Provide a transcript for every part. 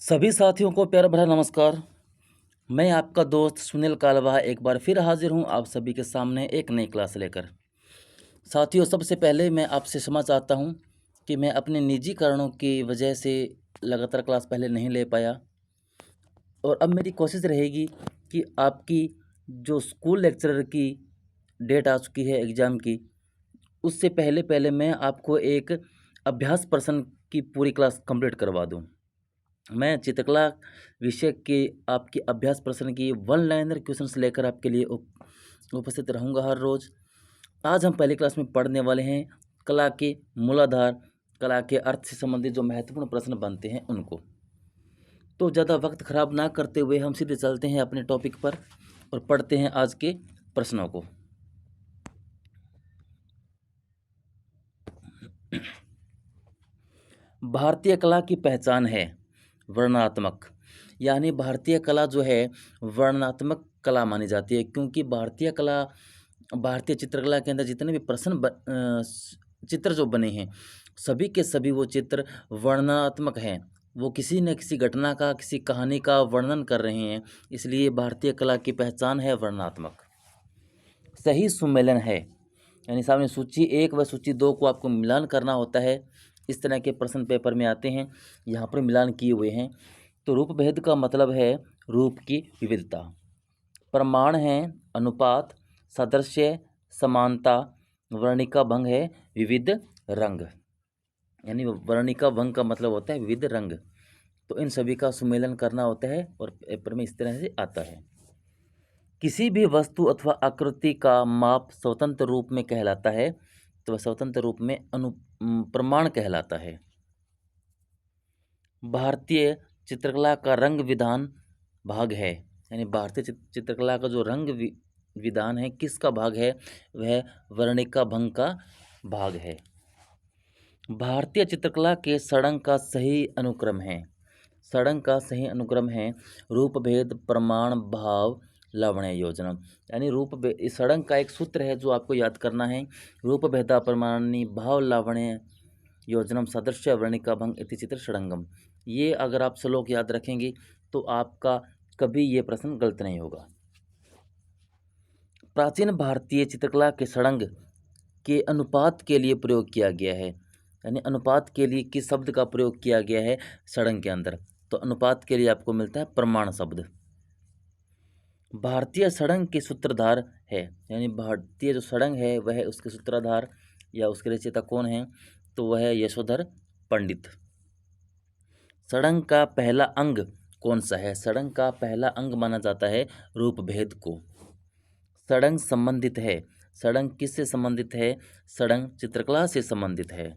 सभी साथियों को प्यार भरा नमस्कार। मैं आपका दोस्त सुनील कालवा एक बार फिर हाजिर हूं आप सभी के सामने एक नई क्लास लेकर। साथियों, सबसे पहले मैं आपसे क्षमा चाहता हूं कि मैं अपने निजी कारणों की वजह से लगातार क्लास पहले नहीं ले पाया, और अब मेरी कोशिश रहेगी कि आपकी जो स्कूल लेक्चरर की डेट आ चुकी है एग्ज़ाम की, उससे पहले पहले मैं आपको एक अभ्यास प्रश्न की पूरी क्लास कंप्लीट करवा दूं। मैं चित्रकला विषय के आपकी अभ्यास प्रश्न की वन लाइनर क्वेश्चंस लेकर आपके लिए उपस्थित रहूँगा हर रोज़। आज हम पहली क्लास में पढ़ने वाले हैं कला के मूलाधार, कला के अर्थ से संबंधित जो महत्वपूर्ण प्रश्न बनते हैं उनको। तो ज़्यादा वक्त खराब ना करते हुए हम सीधे चलते हैं अपने टॉपिक पर और पढ़ते हैं आज के प्रश्नों को। भारतीय कला की पहचान है वर्णनात्मक, यानी भारतीय कला जो है वर्णनात्मक कला मानी जाती है, क्योंकि भारतीय चित्रकला के अंदर जितने भी चित्र जो बने हैं, सभी के सभी वो चित्र वर्णनात्मक हैं। वो किसी न किसी घटना का, किसी कहानी का वर्णन कर रहे हैं, इसलिए भारतीय कला की पहचान है वर्णनात्मक। सही सुमेलन है, यानी सामने सूची 1 व सूची 2 को आपको मिलान करना होता है। इस तरह के प्रश्न पेपर में आते हैं, यहाँ पर मिलान किए हुए हैं। तो रूप भेद का मतलब है रूप की विविधता। प्रमाण है अनुपात, सादृश्य, समानता। वर्णिका भंग है विविध रंग, यानी वर्णिका भंग का मतलब होता है विविध रंग। तो इन सभी का सुमेलन करना होता है और पेपर में इस तरह से आता है। किसी भी वस्तु अथवा आकृति का माप स्वतंत्र रूप में कहलाता है, तो वह स्वतंत्र रूप में प्रमाण कहलाता है। भारतीय चित्रकला का रंग विधान भाग है, यानी भारतीय चित्रकला का जो रंग विधान है किसका भाग है, वह वर्णिका भंग का भाग है। भारतीय चित्रकला के षडंग का सही अनुक्रम है, षडंग का सही अनुक्रम है रूप भेद, प्रमाण, भाव, लावण्य, योजनम। यानी इस षडंग का एक सूत्र है जो आपको याद करना है। रूप भेदा प्रमाणी भाव लावण्य योजनम सादृश्य वर्णिका भंग इति चित्र षडंगम। ये अगर आप श्लोक याद रखेंगे तो आपका कभी ये प्रश्न गलत नहीं होगा। प्राचीन भारतीय चित्रकला के षडंग के अनुपात के लिए प्रयोग किया गया है, यानी अनुपात के लिए किस शब्द का प्रयोग किया गया है षडंग के अंदर, तो अनुपात के लिए आपको मिलता है प्रमाण शब्द। भारतीय षडंग के सूत्रधार है, यानी भारतीय जो षडंग है वह उसके सूत्रधार या उसके रचयिता कौन है, तो वह है यशोधर पंडित। षडंग का पहला अंग कौन सा है, षडंग का पहला अंग माना जाता है रूप भेद को। षडंग संबंधित है, षडंग किससे संबंधित है, षडंग चित्रकला से संबंधित है।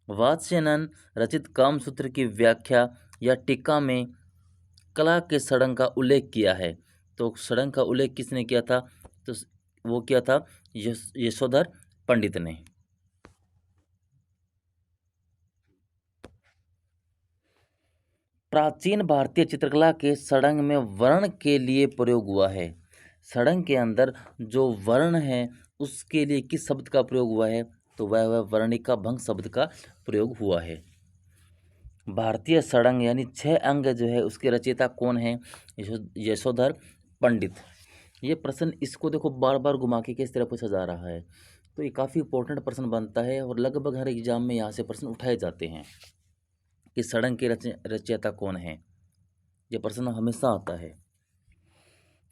वात्स्ययन रचित कामसूत्र की व्याख्या या टीका में कला के षडंग का उल्लेख किया है, तो षडंग का उल्लेख किसने किया था, तो वो किया था यशोधर पंडित ने। प्राचीन भारतीय चित्रकला के षडंग में वर्ण के लिए प्रयोग हुआ है, षडंग के अंदर जो वर्ण है उसके लिए किस शब्द का प्रयोग हुआ है, तो वह वर्णिका भंग शब्द का प्रयोग हुआ है। भारतीय षडंग यानी 6 अंग जो है उसके रचयिता कौन है, यशोधर पंडित। ये प्रश्न इसको देखो बार बार घुमा के किस तरह पूछा जा रहा है, तो ये काफ़ी इंपॉर्टेंट प्रश्न बनता है और लगभग हर एग्जाम में यहाँ से प्रश्न उठाए जाते हैं कि षडंग के रचयिता कौन है। ये प्रश्न हमेशा आता है।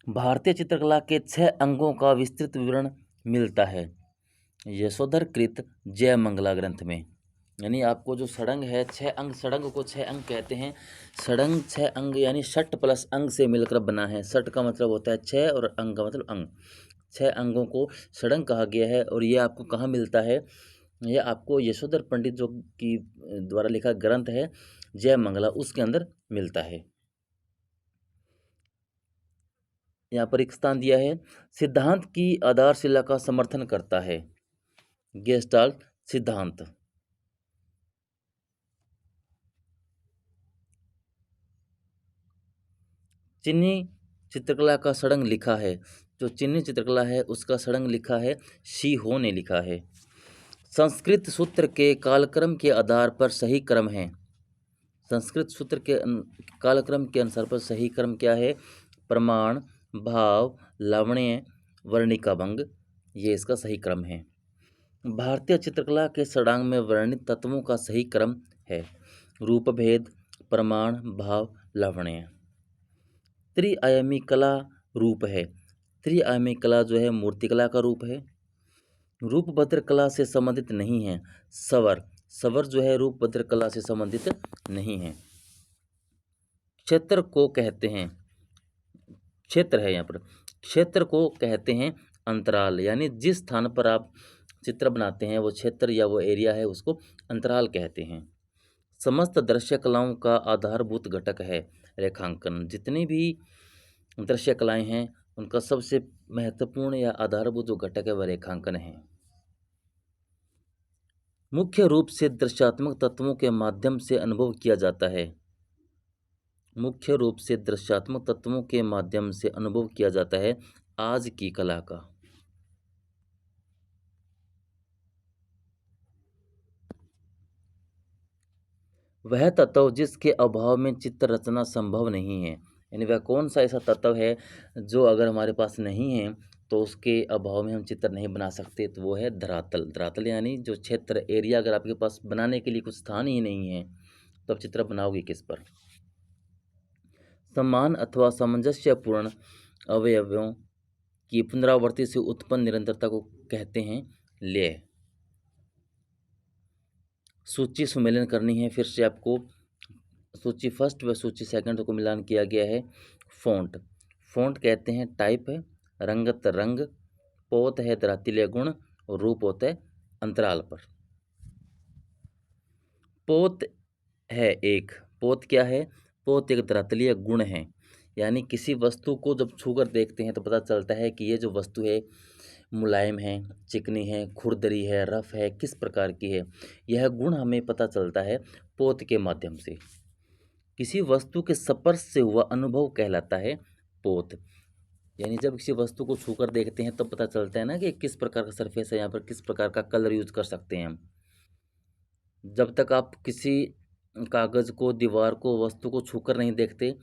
भारतीय चित्रकला के 6 अंगों का विस्तृत विवरण मिलता है यशोधर कृत जय मंगला ग्रंथ में। यानी आपको जो षडंग है 6 अंग, षडंग को 6 अंग कहते हैं। षडंग 6 अंग यानी षट प्लस अंग से मिलकर बना है। षट का मतलब होता है 6 और अंग का मतलब अंग। 6 अंगों को षडंग कहा गया है। और ये आपको कहाँ मिलता है, ये आपको यशोधर पंडित जो की द्वारा लिखा ग्रंथ है जय मंगला, उसके अंदर मिलता है। यहाँ पर एक स्थान दिया है, सिद्धांत की आधारशिला का समर्थन करता है, गेस्टाल्ट सिद्धांत। चीनी चित्रकला का षडंग लिखा है, जो चीनी चित्रकला है उसका षडंग लिखा है शी हो ने लिखा है। संस्कृत सूत्र के कालक्रम के आधार पर सही क्रम है, संस्कृत सूत्र के कालक्रम के अनुसार पर सही क्रम क्या है? प्रमाण, भाव, लावण्य, वर्णिका भंग, ये इसका सही क्रम है। भारतीय चित्रकला के षडांग में वर्णित तत्वों का सही क्रम है रूप भेद, प्रमाण, भाव, लावण्य। त्रिआयामी कला रूप है। त्रिआयामी कला जो है मूर्तिकला का रूप है। रूपभद्र कला से संबंधित नहीं है। सवर, सवर जो है रूपभद्र कला से संबंधित नहीं है। क्षेत्र को कहते हैं, क्षेत्र है यहाँ पर, क्षेत्र को कहते हैं अंतराल, यानी जिस स्थान पर आप चित्र बनाते हैं वो क्षेत्र या वो एरिया है, उसको अंतराल कहते हैं। समस्त दृश्य कलाओं का आधारभूत घटक है रेखांकन। जितनी भी दृश्य कलाएं हैं उनका सबसे महत्वपूर्ण या आधारभूत जो घटक है वह रेखांकन है। मुख्य रूप से दृश्यात्मक तत्वों के माध्यम से अनुभव किया जाता है। मुख्य रूप से दृश्यात्मक तत्वों के माध्यम से अनुभव किया जाता है आज की कला का। वह तत्व जिसके अभाव में चित्र रचना संभव नहीं है, यानी वह कौन सा ऐसा तत्व है जो अगर हमारे पास नहीं है तो उसके अभाव में हम चित्र नहीं बना सकते, तो वो है धरातल। धरातल यानी जो क्षेत्र, एरिया, अगर आपके पास बनाने के लिए कुछ स्थान ही नहीं है तो आप चित्र बनाओगे किस पर? समान अथवा सामंजस्यपूर्ण अवयवों की पुनरावृत्ति से उत्पन्न निरंतरता को कहते हैं लय। सूची सुमेलन करनी है, फिर से आपको सूची फर्स्ट व सूची सेकंड को मिलान किया गया है। फ़ॉन्ट, फ़ॉन्ट कहते हैं टाइप है, रंगत रंग, पोत है धरातलीय गुण और रूप होता है अंतराल पर। पोत है एक, पोत क्या है? पोत एक धरातलीय गुण है, यानी किसी वस्तु को जब छूकर देखते हैं तो पता चलता है कि ये जो वस्तु है मुलायम है, चिकनी है, खुरदरी है, रफ है, किस प्रकार की है। यह गुण हमें पता चलता है पोत के माध्यम से। किसी वस्तु के स्पर्श से हुआ अनुभव कहलाता है पोत, यानी जब किसी वस्तु को छूकर देखते हैं तो पता चलता है ना कि किस प्रकार का सरफेस है, यहाँ पर किस प्रकार का कलर यूज कर सकते हैं हम। जब तक आप किसी कागज़ को, दीवार को, वस्तु को छूकर नहीं देखते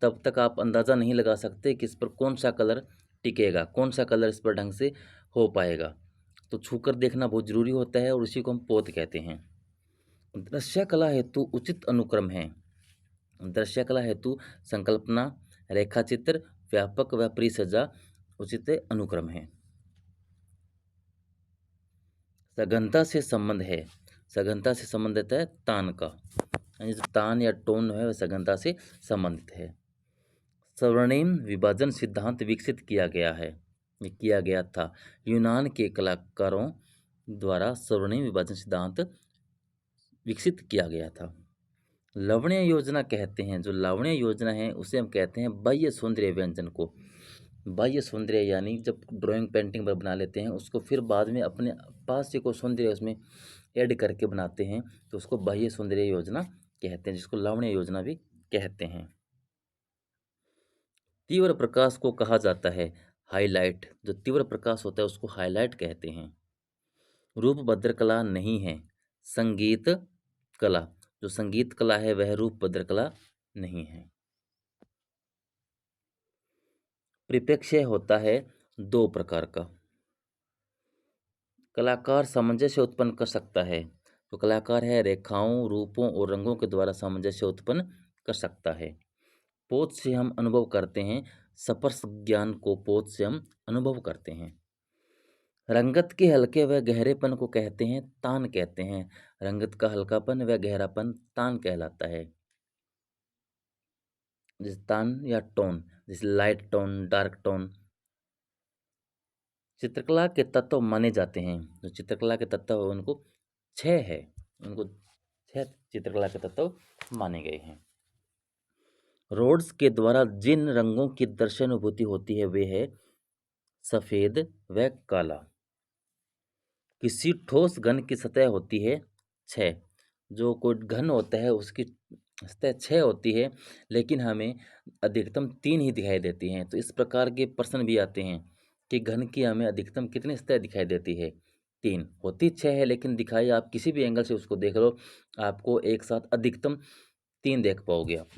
तब तक आप अंदाज़ा नहीं लगा सकते कि इस पर कौन सा कलर टिकेगा, कौन सा कलर इस पर ढंग से हो पाएगा। तो छूकर देखना बहुत ज़रूरी होता है और उसी को हम पोत कहते हैं। दृश्य कला हेतु उचित अनुक्रम है। दृश्य कला हेतु संकल्पना, रेखाचित्र, व्यापक व परिसज्जा उचित अनुक्रम है। सघनता से संबंध है। सघनता से संबंधित है तान का, यानी जो तान या टोन है वह सघनता से संबंधित है। स्वर्णिम विभाजन सिद्धांत विकसित किया गया है, ये किया गया था यूनान के कलाकारों द्वारा। स्वर्णिम विभाजन सिद्धांत विकसित किया गया था। लावण्य योजना कहते हैं, जो लावण्य योजना है उसे हम कहते हैं बाह्य सौंदर्य व्यंजन को। बाह्य सौंदर्य यानी जब ड्राइंग पेंटिंग पर बना लेते हैं उसको फिर बाद में अपने पास से कोई सौंदर्य उसमें ऐड करके बनाते हैं तो उसको बाह्य सौंदर्य योजना कहते हैं, जिसको लावण्य योजना भी कहते हैं। तीव्र प्रकाश को कहा जाता है हाईलाइट। जो तीव्र प्रकाश होता है उसको हाईलाइट कहते हैं। रूपभद्र कला नहीं है संगीत कला। जो संगीत कला है वह रूपभद्र कला नहीं है। परिप्रेक्ष्य होता है दो प्रकार का। कलाकार सामंजस्य उत्पन्न कर सकता है। तो कलाकार है रेखाओं, रूपों और रंगों के द्वारा सामंजस्य उत्पन्न कर सकता है। पोत से हम अनुभव करते हैं, स्पर्श ज्ञान को पोत से हम अनुभव करते हैं। रंगत के हल्के व गहरेपन को कहते हैं तान कहते हैं। रंगत का हल्कापन व गहरापन तान कहलाता है। जैसे तान या टोन, जैसे लाइट टोन, डार्क टोन। चित्रकला के तत्व माने जाते हैं। जो चित्रकला के तत्व है उनको 6 है, उनको 6 चित्रकला के तत्व माने गए हैं। रोड्स के द्वारा जिन रंगों की दर्शनानुभूति होती है वे है सफ़ेद व काला। किसी ठोस घन की सतह होती है 6। जो कोई घन होता है उसकी सतह 6 होती है, लेकिन हमें अधिकतम 3 ही दिखाई देती हैं। तो इस प्रकार के प्रश्न भी आते हैं कि घन की हमें अधिकतम कितनी सतह दिखाई देती है? 3 होती 6 है, लेकिन दिखाई आप किसी भी एंगल से उसको देख लो आपको एक साथ अधिकतम 3 देख पाओगे आप।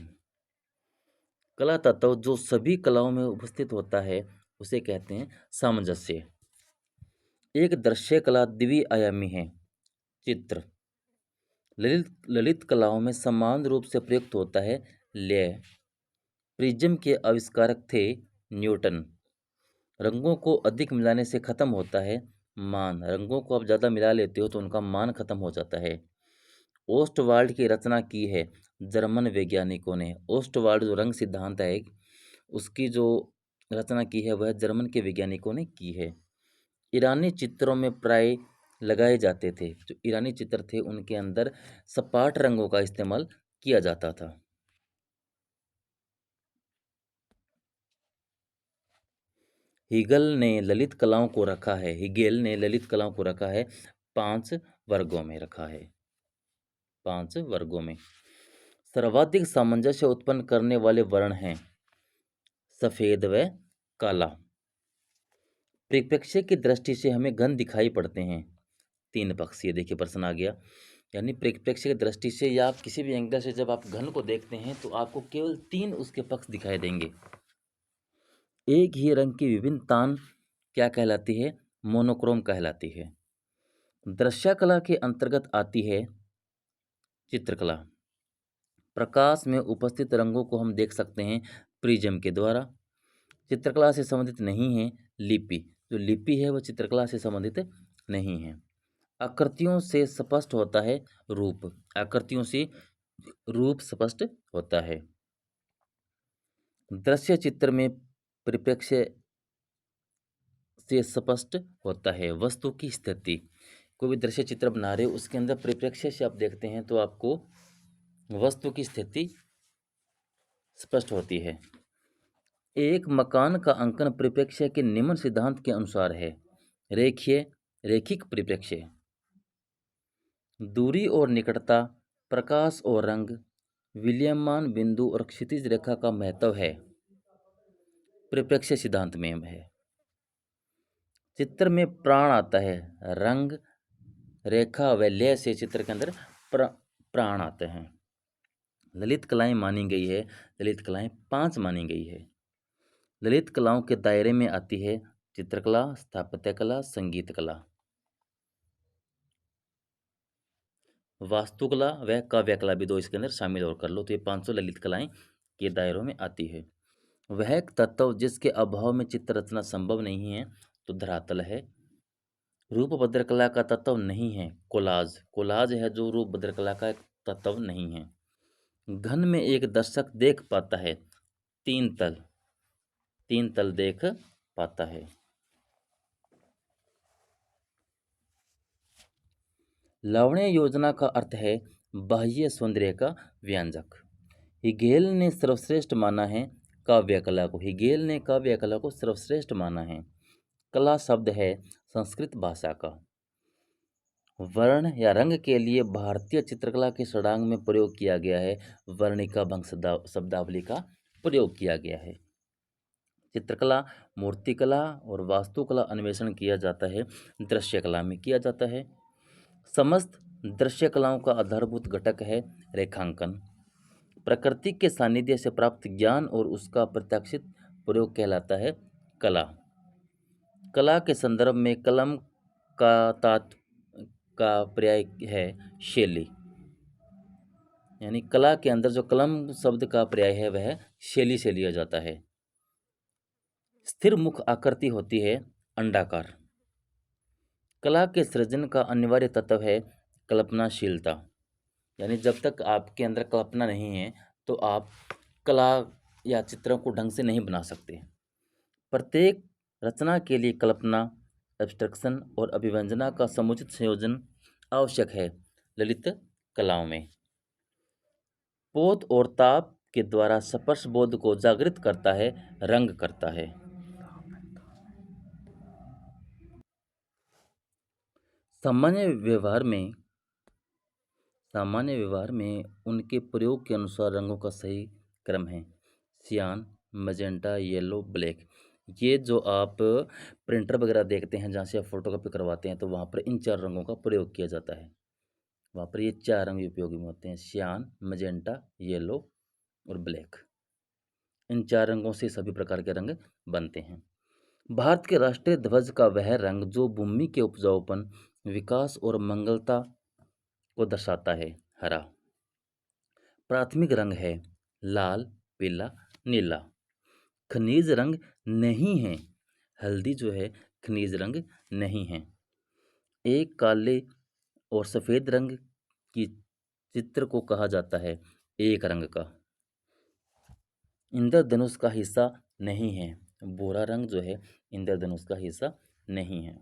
कला तत्व जो सभी कलाओं में उपस्थित होता है उसे कहते हैं सामंजस्य। एक दृश्य कला द्विआयामी है। चित्र ललित कलाओं में समान रूप से प्रयुक्त होता है लय। प्रिज्म के आविष्कारक थे न्यूटन। रंगों को अधिक मिलाने से खत्म होता है मान। रंगों को आप ज़्यादा मिला लेते हो तो उनका मान खत्म हो जाता है। ओस्टवाल्ड की रचना की है जर्मन वैज्ञानिकों ने। ओस्टवाल्ड जो रंग सिद्धांत है उसकी जो रचना की है वह जर्मन के वैज्ञानिकों ने की है। ईरानी चित्रों में प्राय लगाए जाते थे, जो ईरानी चित्र थे उनके अंदर सपाट रंगों का इस्तेमाल किया जाता था। हिगेल ने ललित कलाओं को रखा है 5 वर्गों में रखा है। 5 वर्गों में सर्वाधिक सामंजस्य उत्पन्न करने वाले वर्ण हैं सफेद व काला। परिप्रेक्ष्य की दृष्टि से हमें घन दिखाई पड़ते हैं। 3 पक्षीय देखिए प्रश्न आ गया। यानी परिप्रेक्ष्य की दृष्टि से या आप किसी भी एंगल से जब आप घन को देखते हैं तो आपको केवल 3 उसके पक्ष दिखाई देंगे। एक ही रंग की विभिन्न तान क्या कहलाती है? मोनोक्रोम कहलाती है। दृश्य कला के अंतर्गत आती है चित्रकला। प्रकाश में उपस्थित रंगों को हम देख सकते हैं प्रिज्म के द्वारा। चित्रकला से संबंधित नहीं है लिपि। जो लिपि है वह चित्रकला से संबंधित नहीं है। आकृतियों से स्पष्ट होता है रूप। आकृतियों से रूप स्पष्ट होता है। दृश्य चित्र में परिप्रेक्ष्य से स्पष्ट होता है वस्तु की स्थिति। कोई भी दृश्य चित्र बना रहे हो उसके अंदर परिप्रेक्ष्य से आप देखते हैं तो आपको वस्तु की स्थिति स्पष्ट होती है। एक मकान का अंकन परिप्रेक्ष्य के निम्न सिद्धांत के अनुसार है। रैखिक परिप्रेक्ष्य। दूरी और निकटता, प्रकाश और रंग, विलयमान बिंदु और क्षितिज रेखा का महत्व है परिप्रेक्ष्य सिद्धांत में है। चित्र में प्राण आता है। रंग, रेखा व लय से चित्र के अंदर प्राण आते हैं। ललित कलाएं मानी गई है। ललित कलाएं 5 मानी गई है। ललित कलाओं के दायरे में आती है चित्रकला, स्थापत्य कला, संगीत कला, वास्तुकला व काव्य कला भी 2 इसके अंदर शामिल और कर लो तो ये 500 ललित कलाएं के दायरों में आती है। वह एक तत्व जिसके अभाव में चित्र रचना संभव नहीं है तो धरातल है। रूपभद्र कला का तत्व नहीं है कोलाज। कोलाज है जो रूपभद्र कला का एक तत्व नहीं है। घन में एक दर्शक देख पाता है 3 तल। 3 तल देख पाता है। लावण्य योजना का अर्थ है बाह्य सौंदर्य का व्यंजक। हिगेल ने सर्वश्रेष्ठ माना है काव्य कला को। हिगेल ने काव्य कला को सर्वश्रेष्ठ माना है। कला शब्द है संस्कृत भाषा का। वर्ण या रंग के लिए भारतीय चित्रकला के षडांग में प्रयोग किया गया है वर्णिका भंग शब्दावली का प्रयोग किया गया है। चित्रकला, मूर्तिकला और वास्तुकला अन्वेषण किया जाता है दृश्य कला में किया जाता है। समस्त दृश्य कलाओं का आधारभूत घटक है रेखांकन। प्रकृति के सानिध्य से प्राप्त ज्ञान और उसका प्रत्याशित प्रयोग कहलाता है कला। कला के संदर्भ में कलम का का पर्याय है शैली। यानी कला के अंदर जो कलम शब्द का पर्याय है वह शैली से लिया जाता है। स्थिर मुख आकृति होती है अंडाकार। कला के सृजन का अनिवार्य तत्व है कल्पनाशीलता। यानी जब तक आपके अंदर कल्पना नहीं है तो आप कला या चित्रों को ढंग से नहीं बना सकते। प्रत्येक रचना के लिए कल्पना, एब्स्ट्रक्शन और अभिव्यंजना का समुचित संयोजन आवश्यक है। ललित कलाओं में पोत और ताप के द्वारा स्पर्श बोध को जागृत करता है, रंग करता है। सामान्य व्यवहार में उनके प्रयोग के अनुसार रंगों का सही क्रम है सियान, मजेंटा, येलो, ब्लैक। ये जो आप प्रिंटर वगैरह देखते हैं जहाँ से आप फोटोकॉपी करवाते हैं तो वहाँ पर इन 4 रंगों का प्रयोग किया जाता है। वहाँ पर ये 4 रंग उपयोगी में होते हैं, सियान, मैजेंटा, येलो और ब्लैक। इन 4 रंगों से सभी प्रकार के रंग बनते हैं। भारत के राष्ट्रीय ध्वज का वह रंग जो भूमि के उपजाऊपन, विकास और मंगलता को दर्शाता है, हरा। प्राथमिक रंग है लाल, पीला, नीला। खनिज रंग नहीं है, हल्दी जो है खनिज रंग नहीं है। एक काले और सफ़ेद रंग की चित्र को कहा जाता है एक रंग का। इंद्रधनुष का हिस्सा नहीं है, भूरा रंग जो है इंद्रधनुष का हिस्सा नहीं है।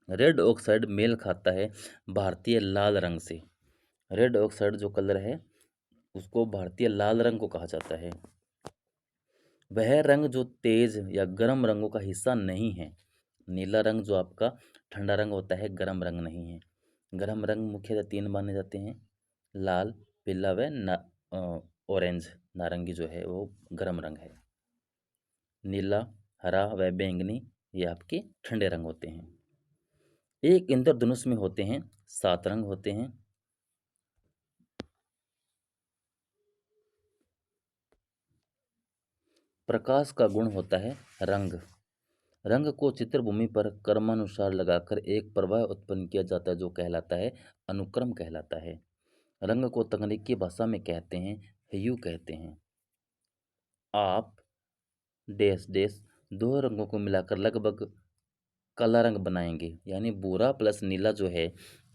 रेड ऑक्साइड मेल खाता है भारतीय लाल रंग से। रेड ऑक्साइड जो कलर है उसको भारतीय लाल रंग को कहा जाता है। वह रंग जो तेज या गर्म रंगों का हिस्सा नहीं है। नीला रंग जो आपका ठंडा रंग होता है, गर्म रंग नहीं है। गर्म रंग मुख्यतः 3 माने जाते हैं, लाल, पीला व ऑरेंज, नारंगी जो है वो गर्म रंग है। नीला, हरा व बैंगनी ये आपके ठंडे रंग होते हैं। एक इंद्रधनुष में होते हैं 7 रंग होते हैं। प्रकाश का गुण होता है रंग। रंग को चित्रभूमि पर क्रमानुसार लगाकर एक प्रवाह उत्पन्न किया जाता है जो कहलाता है अनुक्रम कहलाता है। रंग को तकनीकी भाषा में कहते हैं ह्यू कहते हैं। आप डैश डैश दो रंगों को मिलाकर लगभग काला रंग बनाएंगे, यानी भूरा प्लस नीला जो है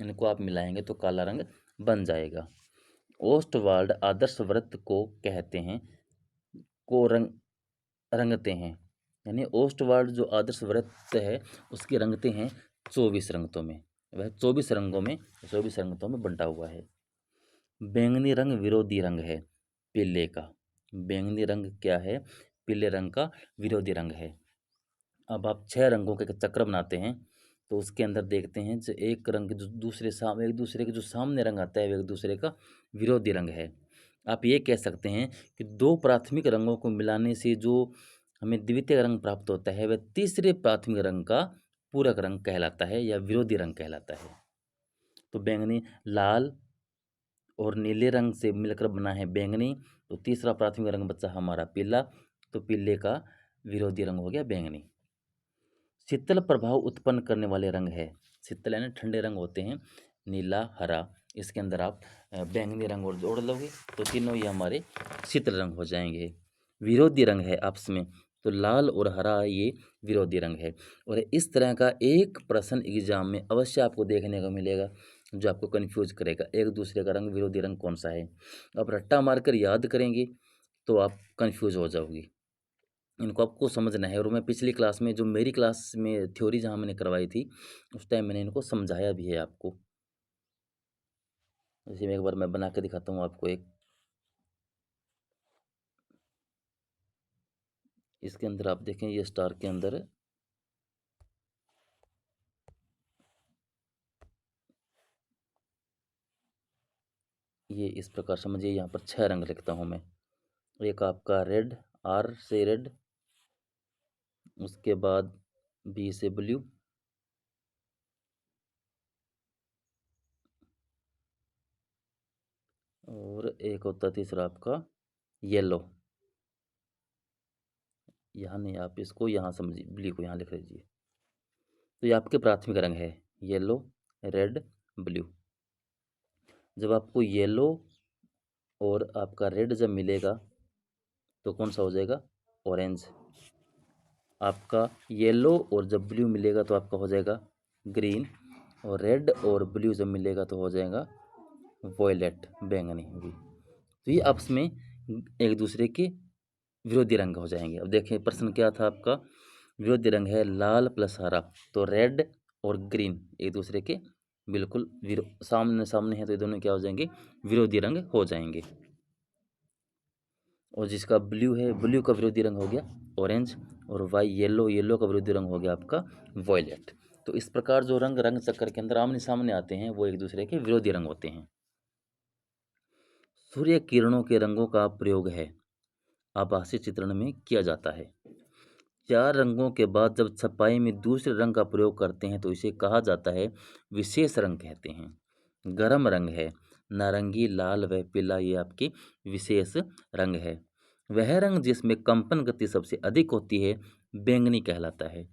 इनको आप मिलाएंगे तो काला रंग बन जाएगा। ओस्टवाल्ड आदर्श वृत्त को कहते हैं को रंगते हैं, यानी ओस्टवाल्ड जो आदर्श वृत्त है उसके रंगते हैं 24 रंगतों में। वह 24 रंगतों में बंटा हुआ है। बैंगनी रंग विरोधी रंग है पीले का। बैंगनी रंग क्या है? पीले रंग का विरोधी रंग है। अब आप 6 रंगों के चक्र बनाते हैं तो उसके अंदर देखते हैं जो एक रंग जो एक दूसरे के जो सामने रंग आता है वो एक दूसरे का विरोधी रंग है। आप ये कह सकते हैं कि 2 प्राथमिक रंगों को मिलाने से जो हमें द्वितीय रंग प्राप्त होता है वह तीसरे प्राथमिक रंग का पूरक रंग कहलाता है या विरोधी रंग कहलाता है। तो बैंगनी लाल और नीले रंग से मिलकर बना है बैंगनी, तो तीसरा प्राथमिक रंग बचा हमारा पीला, तो पीले का विरोधी रंग हो गया बैंगनी। शीतल प्रभाव उत्पन्न करने वाले रंग है, शीतल यानी ठंडे रंग होते हैं नीला, हरा। इसके अंदर आप बैंगनी रंग और जोड़ लोगे तो तीनों ही हमारे शीतल रंग हो जाएंगे। विरोधी रंग है आपस में, तो लाल और हरा ये विरोधी रंग है। और इस तरह का एक प्रश्न एग्जाम में अवश्य आपको देखने को मिलेगा जो आपको कन्फ्यूज करेगा एक दूसरे का रंग विरोधी रंग कौन सा है। आप रट्टा मारकर याद करेंगे तो आप कन्फ्यूज हो जाओगी। इनको आपको समझना है। और मैं पिछली क्लास में जो मेरी क्लास में थ्योरी जहाँ मैंने करवाई थी उस टाइम मैंने इनको समझाया भी है आपको। जैसे मैं एक बार मैं बना के दिखाता हूँ आपको एक। इसके अंदर आप देखें ये स्टार के अंदर ये इस प्रकार समझिए, यहाँ पर 6 रंग लिखता हूँ मैं। एक आपका रेड, आर से रेड, उसके बाद बी से ब्लू, और एक होता तीसरा आपका येलो। यहाँ नहीं, आप इसको यहाँ समझिए, ब्लू को यहाँ लिख लीजिए। तो ये आपके प्राथमिक रंग है येलो, रेड, ब्लू। जब आपको येलो और आपका रेड जब मिलेगा तो कौन सा हो जाएगा? ऑरेंज। आपका येलो और जब ब्लू मिलेगा तो आपका हो जाएगा ग्रीन, और रेड और ब्लू जब मिलेगा तो हो जाएगा वॉयलेट, बैंगनी भी। तो ये आपस में एक दूसरे के विरोधी रंग हो जाएंगे। अब देखें प्रश्न क्या था आपका? विरोधी रंग है लाल प्लस हरा, तो रेड और ग्रीन एक दूसरे के बिल्कुल सामने सामने है, तो ये दोनों क्या हो जाएंगे? विरोधी रंग हो जाएंगे। और जिसका ब्लू है, ब्लू का विरोधी रंग हो गया ऑरेंज, और वाई येलो, येलो का विरोधी रंग हो गया आपका वॉयलेट। तो इस प्रकार जो रंग रंग चक्कर के अंदर आमने सामने आते हैं वो एक दूसरे के विरोधी रंग होते हैं। सूर्य किरणों के रंगों का प्रयोग है आभासी चित्रण में किया जाता है। 4 रंगों के बाद जब छपाई में दूसरे रंग का प्रयोग करते हैं तो इसे कहा जाता है विशेष रंग कहते हैं। गर्म रंग है। नारंगी, लाल व पीला ये आपके विशेष रंग है। वह रंग जिसमें कंपन गति सबसे अधिक होती है बैंगनी कहलाता है।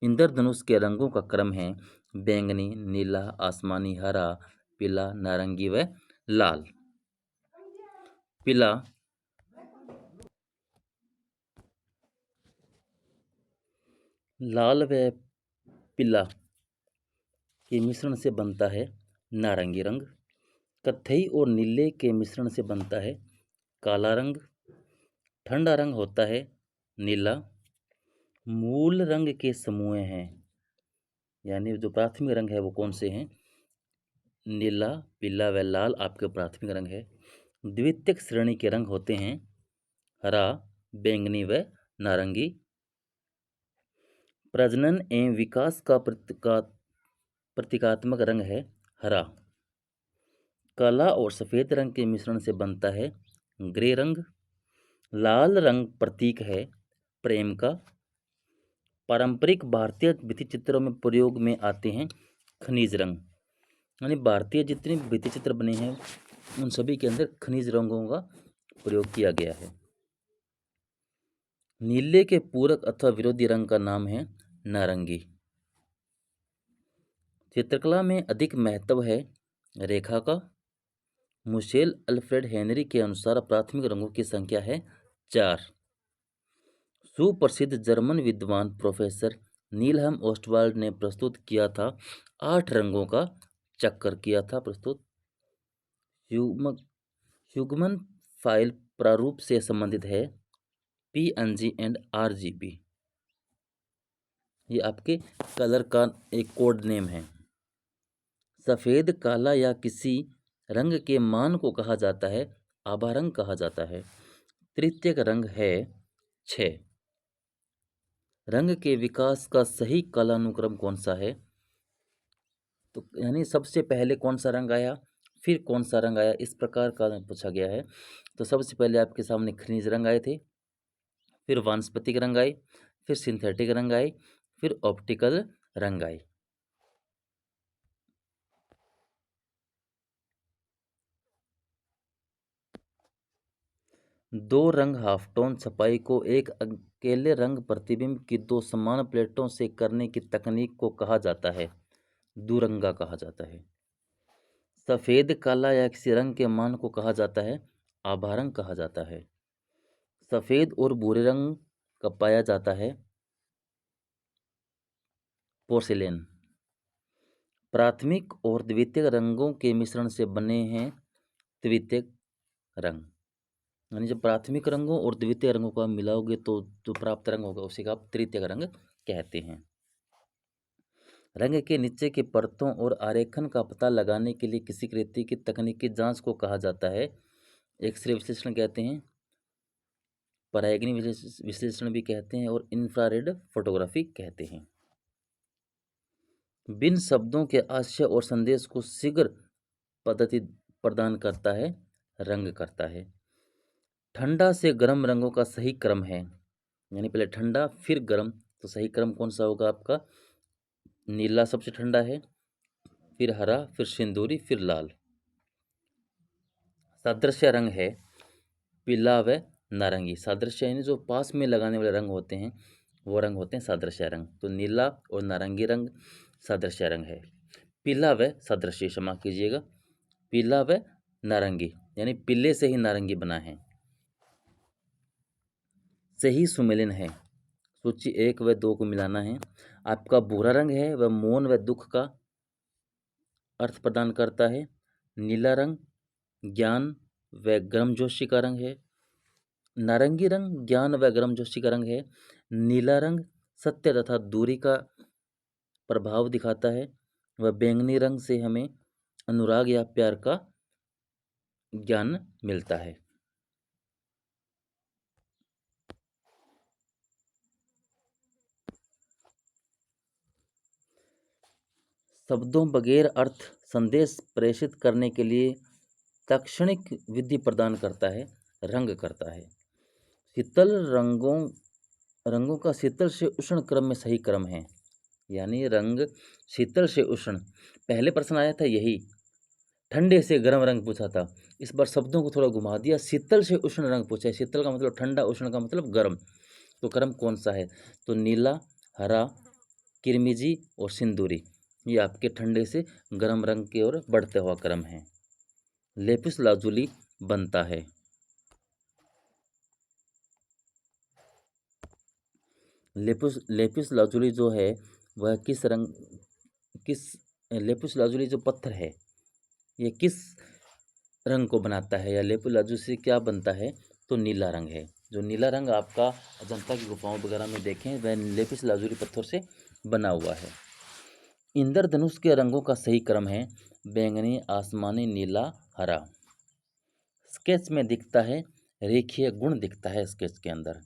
इंद्रधनुष के रंगों का क्रम है बैंगनी, नीला, आसमानी, हरा, पीला, नारंगी व लाल। पीला लाल व पीला के मिश्रण से बनता है नारंगी रंग। कत्थई और नीले के मिश्रण से बनता है काला रंग। ठंडा रंग होता है नीला। मूल रंग के समूह हैं, यानी जो प्राथमिक रंग है वो कौन से हैं? नीला, पीला व लाल आपके प्राथमिक रंग है। द्वितीयक श्रेणी के रंग होते हैं हरा, बैंगनी व नारंगी। प्रजनन एवं विकास का प्रतीकात्मक रंग है हरा। काला और सफ़ेद रंग के मिश्रण से बनता है ग्रे रंग। लाल रंग प्रतीक है प्रेम का। पारंपरिक भारतीय भित्ति चित्रों में प्रयोग में आते हैं खनिज रंग, यानी भारतीय जितने भित्ति चित्र बने हैं उन सभी के अंदर खनिज रंगों का प्रयोग किया गया है। नीले के पूरक अथवा विरोधी रंग का नाम है नारंगी। चित्रकला में अधिक महत्व है रेखा का। मुशेल अल्फ्रेड हेनरी के अनुसार प्राथमिक रंगों की संख्या है 4। सुप्रसिद्ध जर्मन विद्वान प्रोफेसर नीलहम ओस्टवाल्ड ने प्रस्तुत किया था 8 रंगों का चक्कर किया था प्रस्तुत। ह्यूगमन फाइल प्रारूप से संबंधित है PNG एंड RGB। ये आपके कलर का एक कोड नेम है। सफ़ेद, काला या किसी रंग के मान को कहा जाता है आभा रंग कहा जाता है। तृतीयक रंग है 6। रंग के विकास का सही कालानुक्रम कौन सा है? तो यानी सबसे पहले कौन सा रंग आया, फिर कौन सा रंग आया, इस प्रकार का पूछा गया है। तो सबसे पहले आपके सामने खनिज रंग आए थे, फिर वानस्पतिक रंग आए, फिर सिंथेटिक रंग आए, फिर ऑप्टिकल रंग आए। दो रंग हाफटोन छपाई को एक अकेले रंग प्रतिबिंब की 2 समान प्लेटों से करने की तकनीक को कहा जाता है दुरंगा कहा जाता है। सफ़ेद, काला या किसी रंग के मान को कहा जाता है आभा रंग कहा जाता है। सफ़ेद और भूरे रंग का पाया जाता है पोर्सिलेन। प्राथमिक और द्वितीयक रंगों के मिश्रण से बने हैं तृतीयक रंग, यानी जब प्राथमिक रंगों और द्वितीय रंगों को आप मिलाओगे तो जो प्राप्त रंग होगा उसी का आप तृतीयक रंग कहते हैं। रंग के नीचे की परतों और आरेखन का पता लगाने के लिए किसी कृति की तकनीकी जांच को कहा जाता है एक्सरे विश्लेषण कहते हैं, परागैनी विश्लेषण भी कहते हैं और इंफ्रारेड फोटोग्राफी कहते हैं। बिन शब्दों के आशय और संदेश को शीघ्र पद्धति प्रदान करता है रंग करता है। ठंडा से गर्म रंगों का सही क्रम है, यानी पहले ठंडा फिर गर्म, तो सही क्रम कौन सा होगा आपका? नीला सबसे ठंडा है, फिर हरा, फिर सिंदूरी, फिर लाल। सादृश्य रंग है पीला व नारंगी। सादृश्य यानी जो पास में लगाने वाले रंग होते हैं वो रंग होते हैं सादृश्य रंग। तो नीला और नारंगी रंग सादृश्य रंग है। पीला व सादृश्य क्षमा कीजिएगा, पीला व नारंगी यानी पीले से ही नारंगी बना है। सही सुमेलन है, सूची 1 व 2 को मिलाना है। आपका भूरा रंग है वह मौन व दुख का अर्थ प्रदान करता है। नीला रंग ज्ञान व गर्मजोशी का रंग है। नारंगी रंग ज्ञान व गर्मजोशी का रंग है। नीला रंग सत्य तथा दूरी का प्रभाव दिखाता है। वह बैंगनी रंग से हमें अनुराग या प्यार का ज्ञान मिलता है। शब्दों बगैर अर्थ संदेश प्रेषित करने के लिए ताक्षणिक विधि प्रदान करता है रंग करता है। शीतल रंगों का शीतल से उष्ण क्रम में सही क्रम है, यानी रंग शीतल से उष्ण। पहले प्रश्न आया था यही ठंडे से गर्म रंग पूछा था। इस बार शब्दों को थोड़ा घुमा दिया। शीतल से उष्ण रंग पूछा है। शीतल का मतलब ठंडा, उष्ण का मतलब गर्म। तो गर्म कौन सा है? तो नीला, हरा, किरमिजी और सिंदूरी, ये आपके ठंडे से गर्म रंग की ओर बढ़ते हुआ क्रम है। लेपिस लाजुली बनता है। लेपिस लेपिस लाजुली जो है वह किस लेपिस लाजुली जो पत्थर है ये किस रंग को बनाता है, या लेपिस लाजुली से क्या बनता है? तो नीला रंग है। जो नीला रंग आपका अजंता की गुफाओं वगैरह में देखें वह लेपिस लाजुली पत्थर से बना हुआ है। इंद्रधनुष के रंगों का सही क्रम है बैंगनी, आसमानी, नीला, हरा। स्केच में दिखता है, रेखीय गुण दिखता है स्केच के अंदर।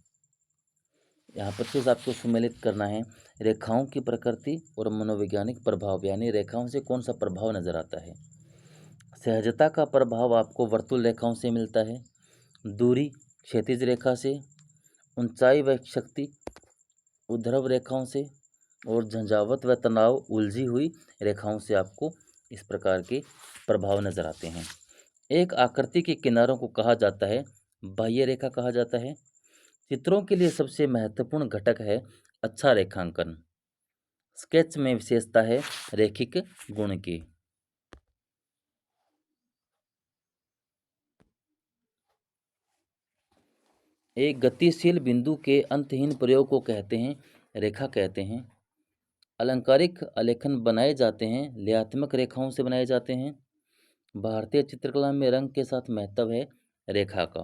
यहाँ पर चीज़ आपको सम्मिलित करना है रेखाओं की प्रकृति और मनोवैज्ञानिक प्रभाव, यानी रेखाओं से कौन सा प्रभाव नजर आता है। सहजता का प्रभाव आपको वर्तुल रेखाओं से मिलता है, दूरी क्षैतिज रेखा से, ऊंचाई व शक्ति ऊर्ध्व रेखाओं से, और झंझावत व तनाव उलझी हुई रेखाओं से आपको इस प्रकार के प्रभाव नजर आते हैं। एक आकृति के किनारों को कहा जाता है बाह्य रेखा कहा जाता है। चित्रों के लिए सबसे महत्वपूर्ण घटक है अच्छा रेखांकन। स्केच में विशेषता है रैखिक गुण की। एक गतिशील बिंदु के अंतहीन प्रयोग को कहते हैं रेखा कहते हैं। अलंकारिक आलेखन बनाए जाते हैं लेआत्मक रेखाओं से बनाए जाते हैं। भारतीय चित्रकला में रंग के साथ महत्व है रेखा का।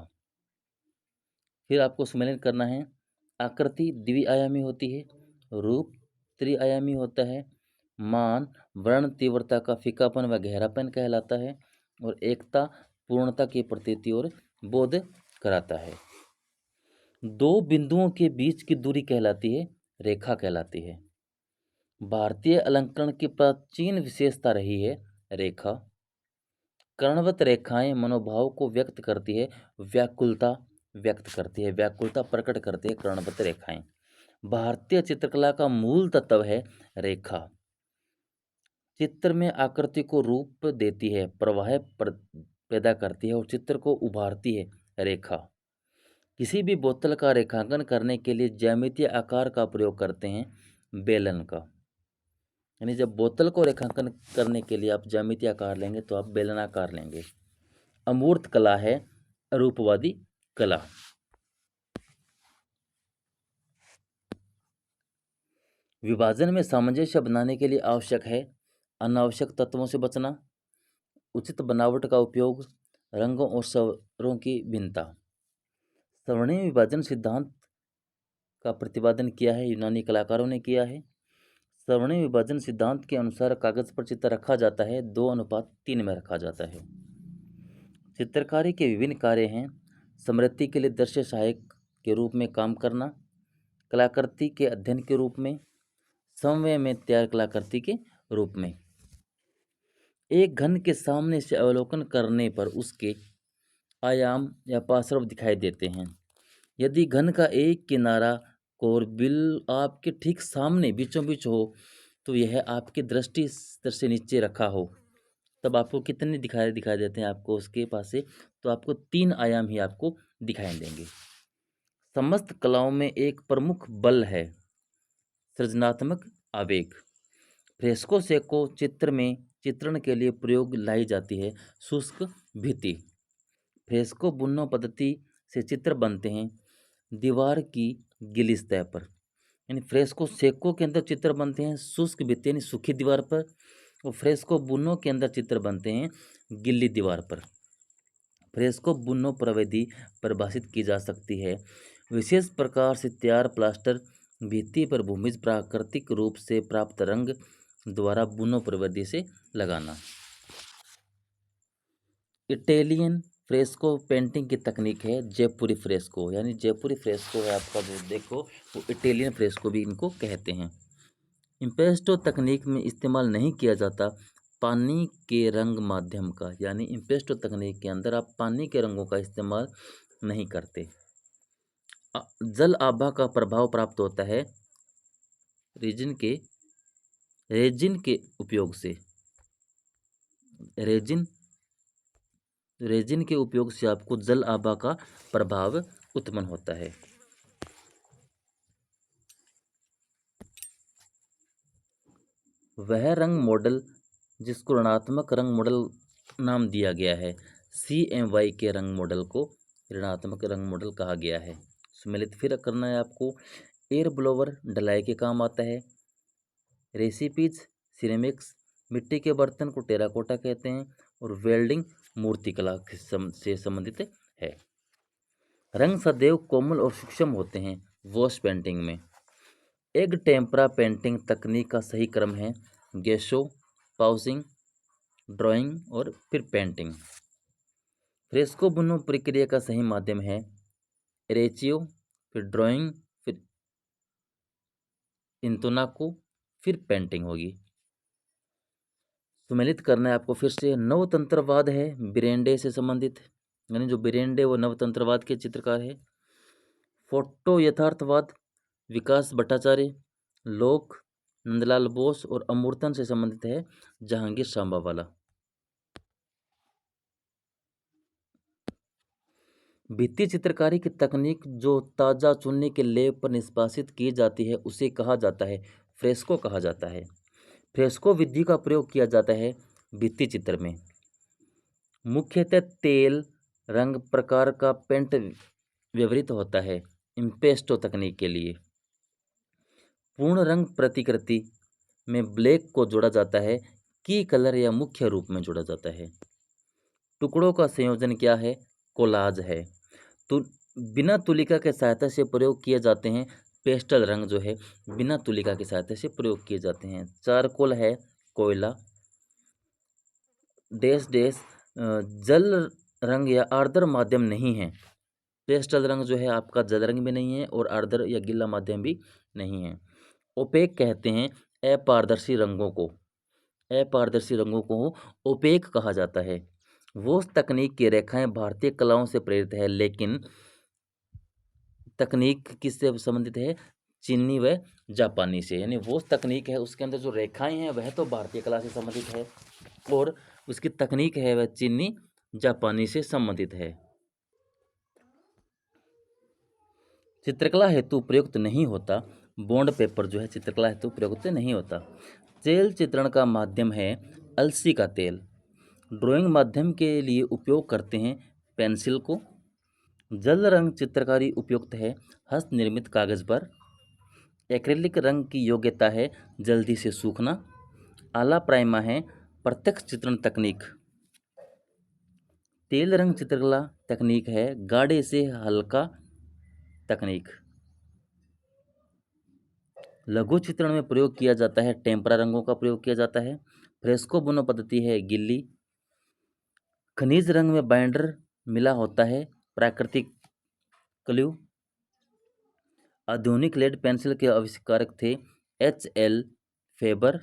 फिर आपको सम्मिलन करना है आकृति द्विआयामी होती है, रूप त्रिआयामी होता है, मान वर्ण तीव्रता का फीकापन व गहरापन कहलाता है, और एकता पूर्णता की प्रतीति और बोध कराता है। दो बिंदुओं के बीच की दूरी कहलाती है रेखा कहलाती है। भारतीय अलंकरण की प्राचीन विशेषता रही है रेखा। कर्णवत रेखाएं मनोभाव को व्यक्त करती है, व्याकुलता व्यक्त करती है, व्याकुलता प्रकट करती है कर्णवत रेखाएं। भारतीय चित्रकला का मूल तत्व है रेखा। चित्र में आकृति को रूप देती है, प्रवाह पैदा करती है और चित्र को उभारती है रेखा। किसी भी बोतल का रेखांकन करने के लिए ज्यामितीय आकार का प्रयोग करते हैं बेलन का। यानी जब बोतल को रेखांकन करने के लिए आप ज्यामितीय आकार लेंगे तो आप बेलनाकार लेंगे। अमूर्त कला है रूपवादी कला। विभाजन में सामंजस्य बनाने के लिए आवश्यक है अनावश्यक तत्वों से बचना, उचित बनावट का उपयोग, रंगों और स्वरों की भिन्नता। स्वर्णीय विभाजन सिद्धांत का प्रतिपादन किया है यूनानी कलाकारों ने किया है। स्वर्णीय विभाजन सिद्धांत के अनुसार कागज पर चित्र रखा जाता है 2:3 में रखा जाता है। चित्रकारी के विभिन्न कार्य हैं स्मृति के लिए दृश्य सहायक के रूप में काम करना, कलाकृति के अध्ययन के रूप में, समन्वय में तैयार कलाकृति के रूप में। एक घन के सामने से अवलोकन करने पर उसके आयाम या पार्श्व दिखाई देते हैं। यदि घन का एक किनारा कोरबिल आपके ठीक सामने बीचों बीच हो तो यह आपकी दृष्टि से नीचे रखा हो तब आपको कितने दिखाई देते हैं आपको उसके पास से? तो आपको 3 आयाम ही आपको दिखाई देंगे। समस्त कलाओं में एक प्रमुख बल है सृजनात्मक आवेग। फ्रेस्को सेको चित्र में चित्रण के लिए प्रयोग लाई जाती है शुष्क भित्ति। फ्रेस्को बुनो पद्धति से चित्र बनते हैं दीवार की गीली सतह पर। यानी फ्रेस्को सेको के अंदर चित्र बनते हैं शुष्क भित्ति यानी सूखी दीवार पर, और फ्रेस्को बुनो के अंदर चित्र बनते हैं गिल्ली दीवार पर। फ्रेस्को बुनो प्रविधि परिभाषित की जा सकती है विशेष प्रकार से तैयार प्लास्टर भित्ति पर भूमिज प्राकृतिक रूप से प्राप्त रंग द्वारा बुनो प्रविधि से लगाना। इटालियन फ्रेस्को पेंटिंग की तकनीक है जयपुरी फ्रेस्को, यानी जयपुरी फ्रेस्को है आपका जो देखो वो इटालियन फ्रेस्को भी इनको कहते हैं। इम्पेस्टो तकनीक में इस्तेमाल नहीं किया जाता पानी के रंग माध्यम का, यानी इम्पेस्टो तकनीक के अंदर आप पानी के रंगों का इस्तेमाल नहीं करते। जल आभा का प्रभाव प्राप्त होता है रेजिन के उपयोग से। रेजिन रेजिन के उपयोग से आपको जल आभा का प्रभाव उत्पन्न होता है। वह रंग मॉडल जिसको ऋणात्मक रंग मॉडल नाम दिया गया है, CMY के रंग मॉडल को ऋणात्मक रंग मॉडल कहा गया है। सम्मिलित फिर करना है आपको। एयर ब्लोवर ढलाई के काम आता है। रेसिपीज सिरेमिक्स, मिट्टी के बर्तन को टेराकोटा कहते हैं। और वेल्डिंग मूर्तिकला से संबंधित है। रंग सदैव कोमल और सूक्ष्म होते हैं। वॉश पेंटिंग में एग टेम्परा पेंटिंग तकनीक का सही क्रम है गेशो, पाउसिंग, ड्राइंग और फिर पेंटिंग। फ्रेस्को बुनो प्रक्रिया का सही माध्यम है एरेचियो, फिर ड्राइंग, फिर इंतोनाको, फिर पेंटिंग होगी। सम्मिलित करना है आपको फिर से। नवतंत्रवाद है बिरेंडे से संबंधित, यानी जो बिरेंडे वो नवतंत्रवाद के चित्रकार है। फोटो यथार्थवाद विकास भट्टाचार्य, लोक नंदलाल बोस और अमूर्तन से संबंधित है जहांगीर शांबावाला। भित्ति चित्रकारी की तकनीक जो ताजा चुनने के लेप पर निष्पादित की जाती है उसे कहा जाता है फ्रेस्को कहा जाता है। फ्रेस्को विधि का प्रयोग किया जाता है भित्ति चित्र में। मुख्यतः तेल रंग प्रकार का पेंट व्यवहृत होता है इम्पेस्टो तकनीक के लिए। पूर्ण रंग प्रतिकृति में ब्लैक को जोड़ा जाता है की कलर या मुख्य रूप में जोड़ा जाता है। टुकड़ों का संयोजन क्या है? कोलाज है। तो बिना तुलिका के सहायता से प्रयोग किए जाते हैं पेस्टल रंग जो है बिना तुलिका की सहायता से प्रयोग किए जाते हैं। चारकोल है कोयला। डैश डैश जल रंग या आर्द्र माध्यम नहीं है। पेस्टल रंग जो है आपका जल रंग भी नहीं है और आर्द्र या गीला माध्यम भी नहीं है। ओपेक कहते हैं अपारदर्शी रंगों को। अपारदर्शी रंगों को ओपेक कहा जाता है। वो तकनीक की रेखाएं भारतीय कलाओं से प्रेरित है लेकिन तकनीक किससे संबंधित है? चीनी व जापानी से। यानी वो तकनीक है उसके अंदर जो रेखाएं हैं वह तो भारतीय कला से संबंधित है और उसकी तकनीक है वह चीनी जापानी से संबंधित है। चित्रकला हेतु प्रयुक्त नहीं होता बॉन्ड पेपर जो है चित्रकला हेतु प्रयुक्त नहीं होता। तेल चित्रण का माध्यम है अलसी का तेल। ड्राइंग माध्यम के लिए उपयोग करते हैं पेंसिल को। जल रंग चित्रकारी उपयुक्त है हस्त निर्मित कागज पर। एक्रेलिक रंग की योग्यता है जल्दी से सूखना। आला प्राइमा है प्रत्यक्ष चित्रण तकनीक। तेल रंग चित्रकला तकनीक है गाढ़े से हल्का तकनीक। लघु चित्रण में प्रयोग किया जाता है टेम्परा रंगों का प्रयोग किया जाता है। फ्रेस्को बुनो पद्धति है गिल्ली। खनिज रंग में बाइंडर मिला होता है प्राकृतिक क्ल्यू। आधुनिक लेड पेंसिल के आविष्कारक थे HL फेबर।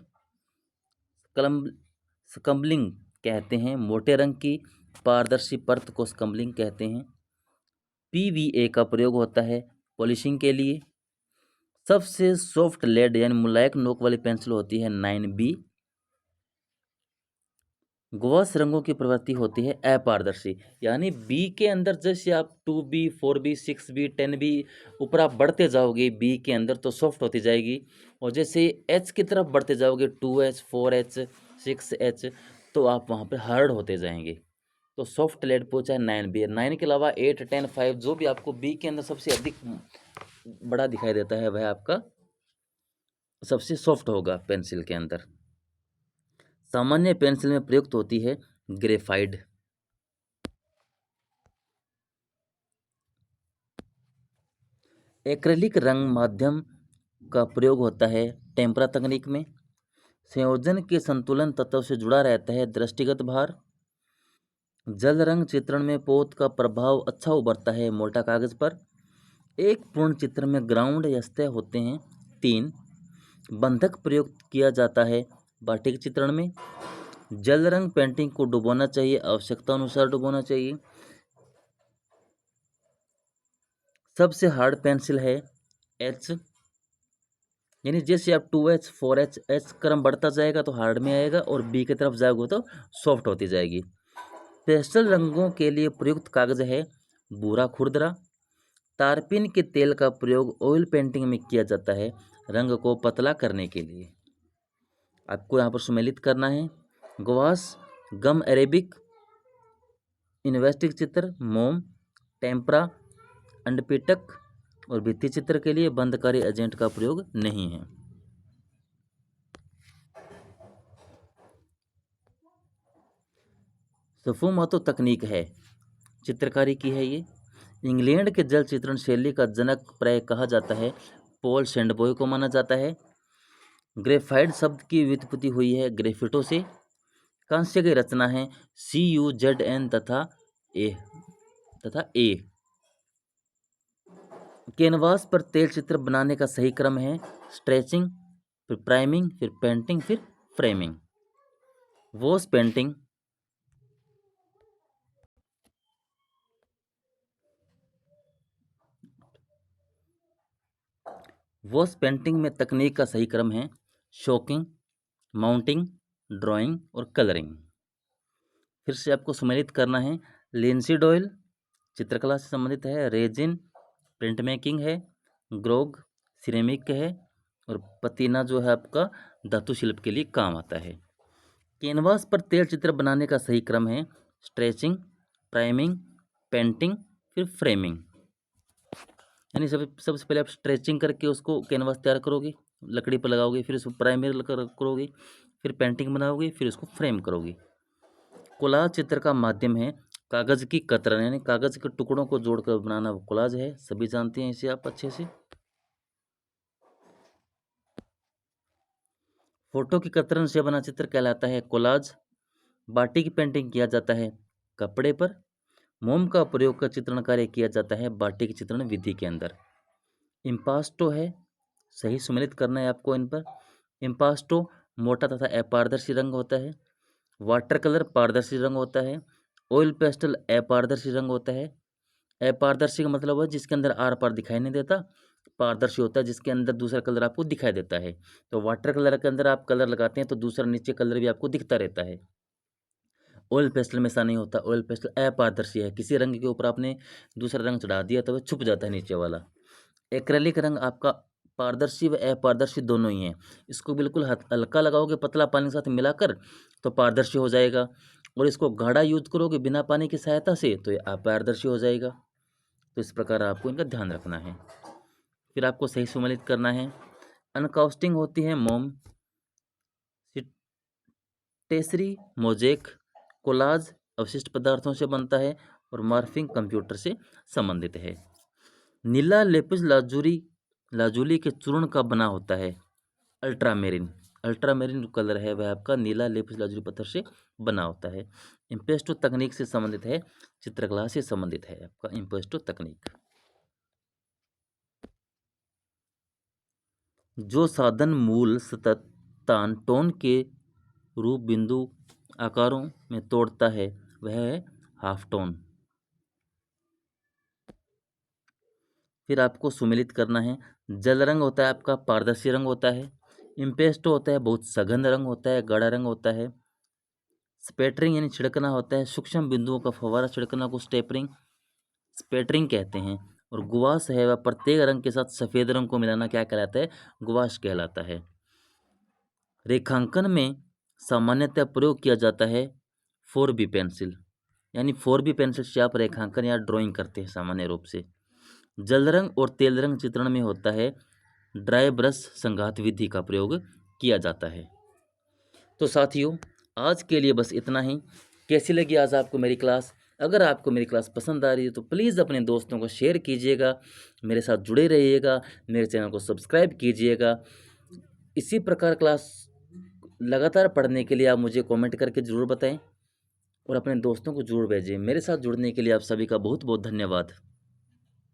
स्कम्बलिंग कहते हैं मोटे रंग की पारदर्शी परत को स्कम्बलिंग कहते हैं। PVA का प्रयोग होता है पॉलिशिंग के लिए। सबसे सॉफ्ट लेड यानी मुलायम नोक वाली पेंसिल होती है 9B। गवास रंगों की प्रवृत्ति होती है अपारदर्शी, यानी बी के अंदर जैसे आप 2B 4B 6B 10B ऊपर आप बढ़ते जाओगे बी के अंदर तो सॉफ्ट होती जाएगी और जैसे H की तरफ बढ़ते जाओगे 2H 4H 6H तो आप वहाँ पे हार्ड होते जाएंगे। तो सॉफ्ट लेड पूछा है 9B। 9 के अलावा 8 10 5 जो भी आपको बी के अंदर सबसे अधिक बड़ा दिखाई देता है वह आपका सबसे सॉफ्ट होगा पेंसिल के अंदर। सामान्य पेंसिल में प्रयुक्त होती है ग्रेफाइट। एक्रेलिक रंग माध्यम का प्रयोग होता है टेम्परा तकनीक में। संयोजन के संतुलन तत्व से जुड़ा रहता है दृष्टिगत भार। जल रंग चित्रण में पोत का प्रभाव अच्छा उभरता है मोटा कागज पर। एक पूर्ण चित्र में ग्राउंड या सतह होते हैं 3। बंधक प्रयोग किया जाता है बाटिक चित्रण में। जल रंग पेंटिंग को डुबोना चाहिए आवश्यकता अनुसार डुबोना चाहिए। सबसे हार्ड पेंसिल है H, यानी जैसे आप 2H 4H क्रम बढ़ता जाएगा तो हार्ड में आएगा और B की तरफ जाओगे तो सॉफ्ट होती जाएगी। पेस्टल रंगों के लिए प्रयुक्त कागज है भूरा खुरदरा। तारपीन के तेल का प्रयोग ऑयल पेंटिंग में किया जाता है रंग को पतला करने के लिए। आपको यहाँ पर सुमेलित करना है। गवास, गम अरेबिक, इन्वेस्टिक चित्र, मोम, टेम्परा, अंडपीटक और भित्ति चित्र के लिए बंधकारी एजेंट का प्रयोग नहीं है। सफुमातो तकनीक है, चित्रकारी की है ये। इंग्लैंड के जल चित्रण शैली का जनक प्राय कहा जाता है पॉल सेंडबॉय को माना जाता है। ग्रेफाइट शब्द की व्युत्पत्ति हुई है ग्रेफिटो से। कांस्य की रचना है CuZn तथा ए। कैनवास पर तेल चित्र बनाने का सही क्रम है स्ट्रेचिंग, फिर प्राइमिंग, फिर पेंटिंग, फिर framing. Wash painting, wash painting में तकनीक का सही क्रम है शोकिंग, माउंटिंग, ड्राइंग और कलरिंग। फिर से आपको सम्मिलित करना है। लिंसी डॉयल चित्रकला से संबंधित है। रेजिन प्रिंट मेकिंग है। ग्रोग सिरेमिक है। और पतीना जो है आपका धातु शिल्प के लिए काम आता है। कैनवास पर तेल चित्र बनाने का सही क्रम है स्ट्रेचिंग, प्राइमिंग, पेंटिंग, फिर फ्रेमिंग। यानी सबसे पहले आप स्ट्रेचिंग करके उसको कैनवास तैयार करोगे, लकड़ी पर लगाओगे, फिर उसको प्राइमरी करोगे, फिर पेंटिंग बनाओगे, फिर उसको फ्रेम करोगे। कोलाज चित्र का माध्यम है कागज की कतरन, यानी कागज के टुकड़ों को जोड़कर बनाना वो कोलाज है। सभी जानते हैं इसे आप अच्छे से। फोटो की कतरन से बना चित्र कहलाता है कोलाज। बाटी की पेंटिंग किया जाता है कपड़े पर। मोम का प्रयोग कर चित्रण कार्य किया जाता है बाटी की चित्रण विधि के अंदर। इम्पास्टो है, सही सुमेलित करना है आपको इन पर। इम्पास्टो मोटा तथा अपारदर्शी रंग होता है। वाटर कलर पारदर्शी रंग होता है। ऑयल पेस्टल अपारदर्शी रंग होता है। अपारदर्शी का मतलब है जिसके अंदर आर पार दिखाई नहीं देता। पारदर्शी होता है जिसके अंदर दूसरा कलर आपको दिखाई देता है। तो वाटर कलर के अंदर आप कलर लगाते हैं तो दूसरा नीचे कलर भी आपको दिखता रहता है। ऑयल पेस्टल में ऐसा नहीं होता। ऑयल पेस्टल अपारदर्शी है, किसी रंग के ऊपर आपने दूसरा रंग चढ़ा दिया तो वह छुप जाता है नीचे वाला। एक्रेलिक रंग आपका पारदर्शी व अपारदर्शी दोनों ही हैं। इसको बिल्कुल हल्का लगाओगे पतला पानी के साथ मिलाकर तो पारदर्शी हो जाएगा, और इसको गाढ़ा यूज करोगे बिना पानी की सहायता से तो ये अपारदर्शी हो जाएगा। तो इस प्रकार आपको इनका ध्यान रखना है। फिर आपको सही सुमेलित करना है। अनकाउस्टिंग होती है मोम, टेसरी मोजेक, कोलाज अवशिष्ट पदार्थों से बनता है, और मार्फिंग कंप्यूटर से संबंधित है। नीला लेपिस लाजुली के चूर्ण का बना होता है अल्ट्रामेरिन। अल्ट्रामेरिन जो कलर है वह आपका नीला लेपिस लाजुली पत्थर से बना होता है। इम्पेस्टो तकनीक से संबंधित है, चित्रकला से संबंधित है आपका इम्पेस्टो तकनीक। जो साधन मूल सतत तान टोन के रूप बिंदु आकारों में तोड़ता है वह है हाफ टोन। फिर आपको सुमेलित करना है। जल रंग होता है आपका पारदर्शी रंग होता है। इम्पेस्टो होता है बहुत सघन रंग होता है, गाढ़ा रंग होता है। स्पेटरिंग यानी छिड़कना होता है, सूक्ष्म बिंदुओं का फव्वारा छिड़कना को स्पेटरिंग कहते हैं। और गुवास है वह प्रत्येक रंग के साथ सफ़ेद रंग को मिलाना क्या कहलाता है, गुवास कहलाता है। रेखांकन में सामान्यतः प्रयोग किया जाता है 4B पेंसिल, यानी 4B पेंसिल से आप रेखांकन या ड्राइंग करते हैं सामान्य रूप से। जल रंग और तेल रंग चित्रण में होता है ड्राई ब्रश संघात विधि का प्रयोग किया जाता है। तो साथियों आज के लिए बस इतना ही। कैसी लगी आज आपको मेरी क्लास? अगर आपको मेरी क्लास पसंद आ रही है तो प्लीज़ अपने दोस्तों को शेयर कीजिएगा, मेरे साथ जुड़े रहिएगा, मेरे चैनल को सब्सक्राइब कीजिएगा। इसी प्रकार क्लास लगातार पढ़ने के लिए आप मुझे कमेंट करके ज़रूर बताएं और अपने दोस्तों को ज़रूर भेजें। मेरे साथ जुड़ने के लिए आप सभी का बहुत बहुत धन्यवाद।